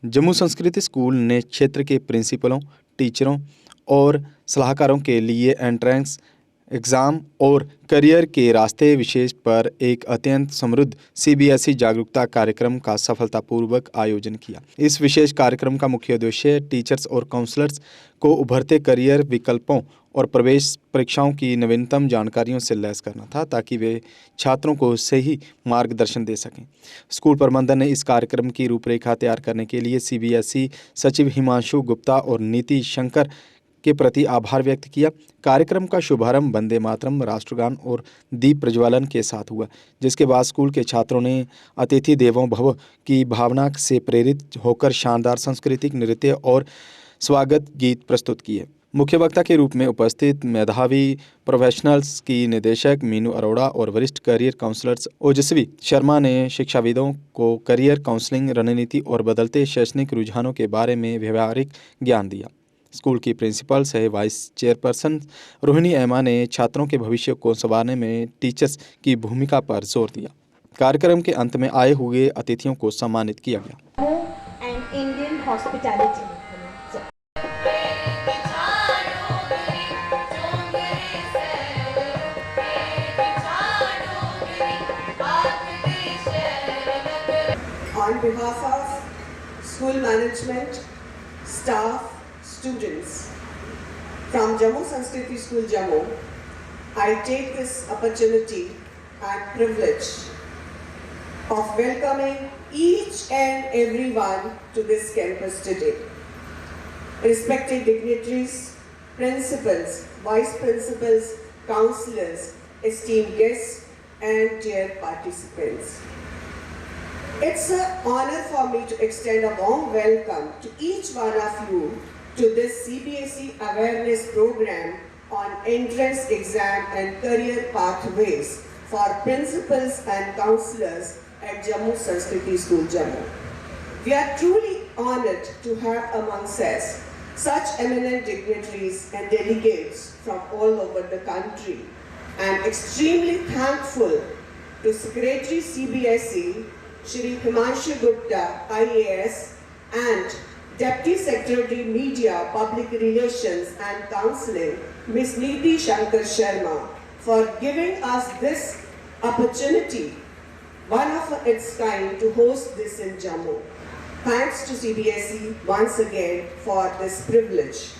जम्मू संस्कृति स्कूल ने क्षेत्र के प्रिंसिपलों, टीचरों और सलाहकारों के लिए एंट्रेंस एग्ज़ाम और करियर के रास्ते विशेष पर एक अत्यंत समृद्ध सीबीएसई जागरूकता कार्यक्रम का सफलतापूर्वक आयोजन किया। इस विशेष कार्यक्रम का मुख्य उद्देश्य टीचर्स और काउंसलर्स को उभरते करियर विकल्पों और प्रवेश परीक्षाओं की नवीनतम जानकारियों से लैस करना था, ताकि वे छात्रों को सही मार्गदर्शन दे सकें। स्कूल प्रबंधन ने इस कार्यक्रम की रूपरेखा तैयार करने के लिए सीबीएसई सचिव हिमांशु गुप्ता और नीति शंकर के प्रति आभार व्यक्त किया। कार्यक्रम का शुभारंभ वंदे मातरम राष्ट्रगान और दीप प्रज्वलन के साथ हुआ, जिसके बाद स्कूल के छात्रों ने अतिथि देवो भव की भावना से प्रेरित होकर शानदार सांस्कृतिक नृत्य और स्वागत गीत प्रस्तुत किए। मुख्य वक्ता के रूप में उपस्थित मेधावी प्रोफेशनल्स की निदेशक मीनू अरोड़ा और वरिष्ठ करियर काउंसलर्स ओजस्वी शर्मा ने शिक्षाविदों को करियर काउंसलिंग रणनीति और बदलते शैक्षणिक रुझानों के बारे में व्यवहारिक ज्ञान दिया। स्कूल की प्रिंसिपल सह वाइस चेयरपर्सन रोहिणी एमा ने छात्रों के भविष्य को संवारने में टीचर्स की भूमिका पर जोर दिया। कार्यक्रम के अंत में आए हुए अतिथियों को सम्मानित किया गया। On behalf of school management, staff, students from Jammu Sanskriti School, Jammu, I take this opportunity and privilege of welcoming each and everyone to this campus today. Respected dignitaries, principals, vice principals, counselors, esteemed guests, and dear participants. It's an honor for me to extend a warm welcome to each one of you to this CBSE awareness program on entrance exam and career pathways for principals and counselors at Jammu Sanskriti School, Jammu. We are truly honored to have amongst us such eminent dignitaries and delegates from all over the country. I am extremely thankful to Secretary CBSE, Shri Himanshu Gupta, IAS, and Deputy Secretary Media, Public Relations and Counseling, Ms. Niti Shankar Sharma, for giving us this opportunity, one of its kind, to host this in Jammu. Thanks to CBSE once again for this privilege.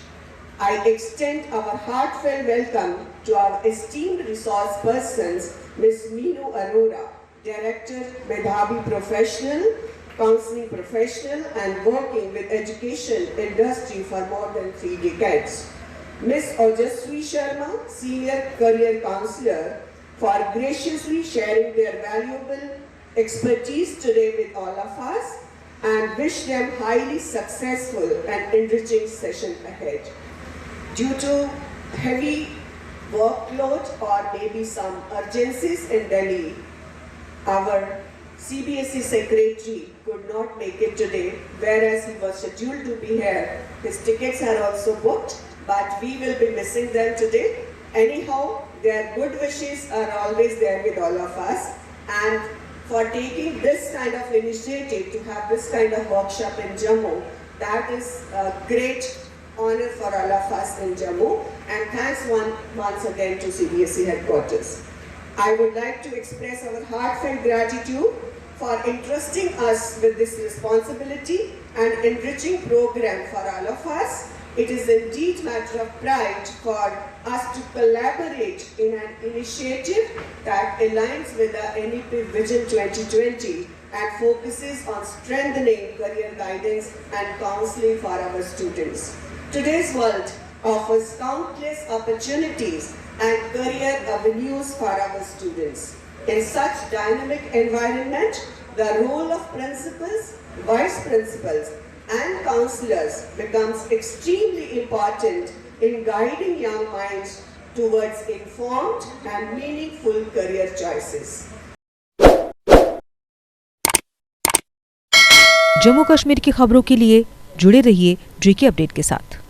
I extend our heartfelt welcome to our esteemed resource persons, Ms. Meenu Arora, Director, Medhavi Professional, Counseling Professional and working with education industry for more than 3 decades. Ms. Ojaswi Sharma, Senior Career Counselor, for graciously sharing their valuable expertise today with all of us, and wish them highly successful and enriching session ahead. Due to heavy workload or maybe some urgencies in Delhi, our CBSE secretary could not make it today, whereas he was scheduled to be here. His tickets are also booked, but we will be missing them today. Anyhow, their good wishes are always there with all of us, and for taking this kind of initiative to have this kind of workshop in Jammu, that is a great honor for all of us in Jammu, and thanks once again to CBSE headquarters. I would like to express our heartfelt gratitude for entrusting us with this responsibility and enriching program for all of us. It is indeed matter of pride for us to collaborate in an initiative that aligns with the NEP Vision 2020 and focuses on strengthening career guidance and counseling for our students. Today's world offers countless opportunities and career avenues for our students. In such dynamic environment, the role of principals, vice principals, and counselors becomes extremely important in guiding young minds towards informed and meaningful career choices. Jammu Kashmir की खबरों के लिए जुड़े रहिए JK update के साथ।